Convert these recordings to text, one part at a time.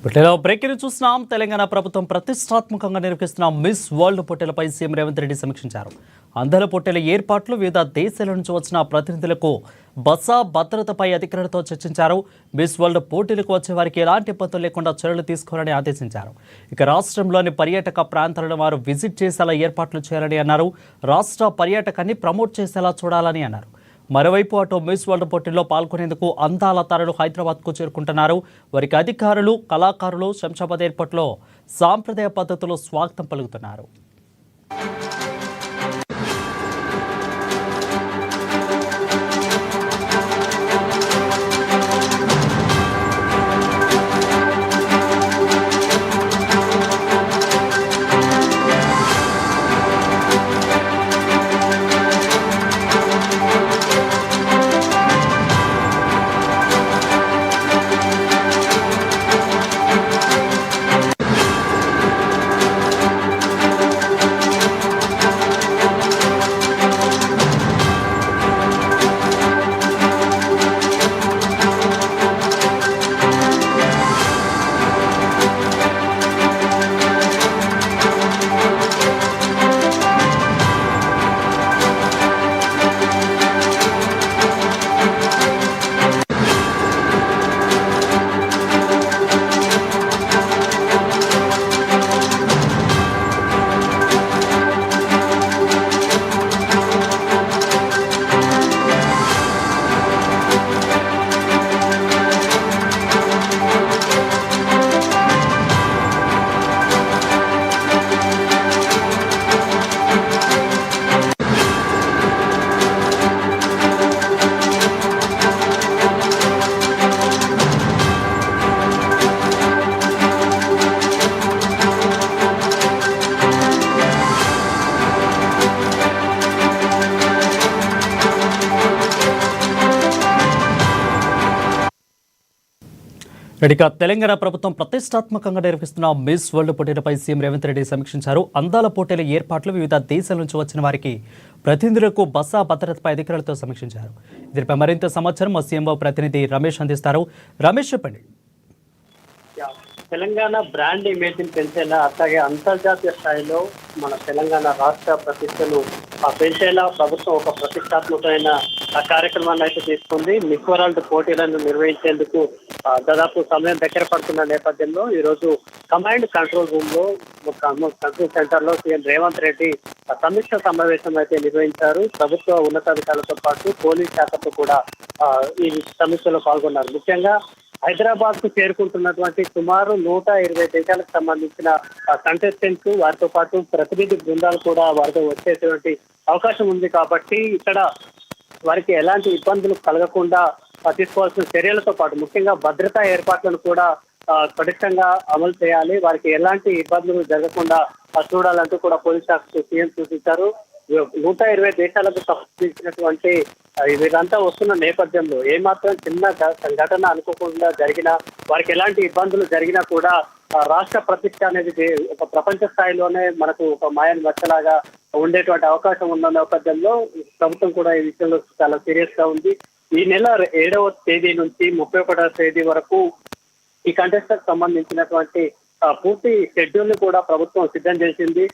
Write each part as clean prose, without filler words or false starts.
పోటీలో బ్రేకింగ్ చూస్తున్నాం. తెలంగాణ ప్రభుత్వం ప్రతిష్టాత్మకంగా నిర్వహిస్తున్న మిస్ వరల్డ్ పోటీలపై సీఎం రేవంత్ రెడ్డి సమీక్షించారు. అందల పోటీల ఏర్పాట్లు, వివిధ దేశాల నుంచి వచ్చిన ప్రతినిధులకు బస భద్రతపై అధికారులతో చర్చించారు. మిస్ వరల్డ్ పోటీలకు వచ్చే వారికి ఎలాంటి ఇబ్బందులు లేకుండా చర్యలు తీసుకోవాలని ఆదేశించారు. ఇక రాష్ట్రంలోని పర్యాటక ప్రాంతాలను వారు విజిట్ చేసేలా ఏర్పాట్లు చేయాలని అన్నారు. రాష్ట్ర పర్యాటకాన్ని ప్రమోట్ చేసేలా చూడాలని అన్నారు. మరోవైపు అటు మిస్ వరల్డ్ పోటీల్లో పాల్గొనేందుకు అందాల తారలు హైదరాబాద్కు చేరుకుంటున్నారు. వారికి అధికారులు, కళాకారులు శంషాబాద్ ఎయిర్పోర్ట్లో సాంప్రదాయ పద్ధతిలో స్వాగతం పలుకుతున్నారు. ఇక తెలంగాణ ప్రభుత్వం ప్రతిష్టాత్మకంగా నిర్వహిస్తున్న మిస్ వరల్డ్ పోటీలపై సీఎం రేవంత్ రెడ్డి సమీక్షించారు. అందాల పోటీల ఏర్పాట్లు, వివిధ దేశాల నుంచి వచ్చిన వారికి ప్రతినిధులకు బస భద్రతపై అధికారులతో సమీక్షించారు. దీనిపై మరింత సమాచారం మా సీఎంఓ ప్రతినిధి రమేష్ అందిస్తారు. రమేష్, చెప్పండి. తెలంగాణ బ్రాండ్ ఇమేజ్ ని పెంచేలా, అట్లాగే అంతర్జాతీయ స్థాయిలో మన తెలంగాణ రాష్ట్ర ప్రతిష్టను పెంచేలా ప్రభుత్వం ఒక ప్రతిష్టాత్మకమైన కార్యక్రమాన్ని అయితే తీసుకుంది. మిస్ వరల్డ్ పోటీలను నిర్వహించేందుకు దాదాపు సమయం దగ్గర పడుతున్న నేపథ్యంలో ఈ రోజు కమాండ్ కంట్రోల్ రూమ్ లో, కంట్రోల్ సెంటర్ లో సీఎం రేవంత్ రెడ్డి సమీక్ష సమావేశం అయితే నిర్వహించారు. ప్రభుత్వ ఉన్నతాధికారులతో పాటు పోలీస్ శాఖతో కూడా ఈ సమీక్షలో పాల్గొన్నారు. ముఖ్యంగా హైదరాబాద్ కు చేరుకుంటున్నటువంటి సుమారు 120 దేశాలకు సంబంధించిన కంటెస్టెంట్స్, వారితో పాటు ప్రతినిధి బృందాలు కూడా వారితో వచ్చేటువంటి అవకాశం ఉంది. కాబట్టి ఇక్కడ వారికి ఎలాంటి ఇబ్బందులు కలగకుండా తీసుకోవాల్సిన చర్యలతో పాటు ముఖ్యంగా భద్రతా ఏర్పాట్లను కూడా పటిష్టంగా అమలు చేయాలి. వారికి ఎలాంటి ఇబ్బందులు జరగకుండా చూడాలంటూ కూడా పోలీస్ శాఖకు సీఎం సూచించారు. 120 దేశాలకు సంబంధించినటువంటి వీరంతా వస్తున్న నేపథ్యంలో ఏమాత్రం చిన్న ఘటన అనుకోకుండా జరిగినా, వారికి ఎలాంటి ఇబ్బందులు జరిగినా కూడా రాష్ట్ర ప్రతిష్ట అనేది ఒక ప్రపంచ స్థాయిలోనే మనకు ఒక మాయన్ వచ్చలాగా ఉండేటువంటి అవకాశం ఉన్న నేపథ్యంలో ప్రభుత్వం కూడా ఈ విషయంలో చాలా సీరియస్ గా ఉంది. ఈ నెల 7వ తేదీ నుంచి 31వ తేదీ వరకు ఈ కంటెస్ట్కి సంబంధించినటువంటి పూర్తి షెడ్యూల్ ని కూడా ప్రభుత్వం సిద్ధం చేసింది.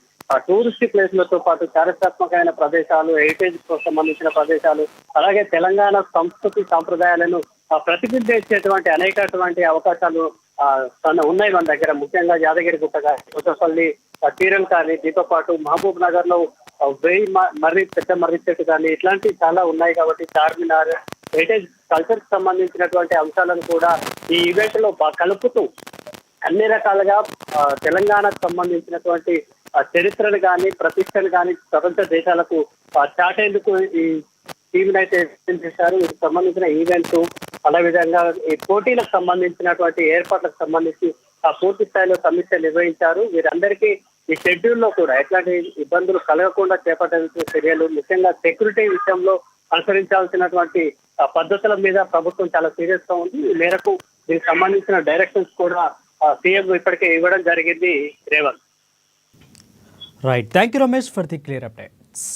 టూరిస్ట్ ప్లేస్లతో పాటు చారిత్రాత్మకమైన ప్రదేశాలు, హెరిటేజ్ కు సంబంధించిన ప్రదేశాలు, అలాగే తెలంగాణ సంస్కృతి సాంప్రదాయాలను ప్రతిబింబించేటువంటి అనేకటువంటి అవకాశాలు ఉన్నాయి మన దగ్గర. ముఖ్యంగా యాదగిరిగుట్ట కానీ, కొత్తపల్లి తీరల్ కానీ, దీంతో పాటు మహబూబ్ నగర్ లో పెద్ద మర్రి చెట్టు కానీ, ఇట్లాంటివి చాలా ఉన్నాయి. కాబట్టి చార్మినార్, హెరిటేజ్ కల్చర్ కి సంబంధించినటువంటి అంశాలను కూడా ఈ ఈవెంట్ లో కలుపుతూ అన్ని రకాలుగా తెలంగాణకు సంబంధించినటువంటి చరిత్రను కానీ, ప్రతిష్టను కానీ ప్రపంచ దేశాలకు చాటేందుకు ఈ టీంని అయితే చేశారు. వీటికి సంబంధించిన ఈవెంట్స్, అదేవిధంగా ఈ పోటీలకు సంబంధించినటువంటి ఏర్పాట్లకు సంబంధించి పూర్తి స్థాయిలో సమీక్ష నిర్వహించారు. వీరందరికీ ఈ షెడ్యూల్లో కూడా ఎట్లాంటి ఇబ్బందులు కలగకుండా చేపట్టాల్సిన చర్యలు, ముఖ్యంగా సెక్యూరిటీ విషయంలో అనుసరించాల్సినటువంటి పద్ధతుల మీద ప్రభుత్వం చాలా సీరియస్ గా ఉంది. ఈ మేరకు దీనికి సంబంధించిన డైరెక్షన్స్ కూడా సీఎం ఇప్పటికే ఇవ్వడం జరిగింది. Revanth. Right, thank you Ramesh for the clear updates.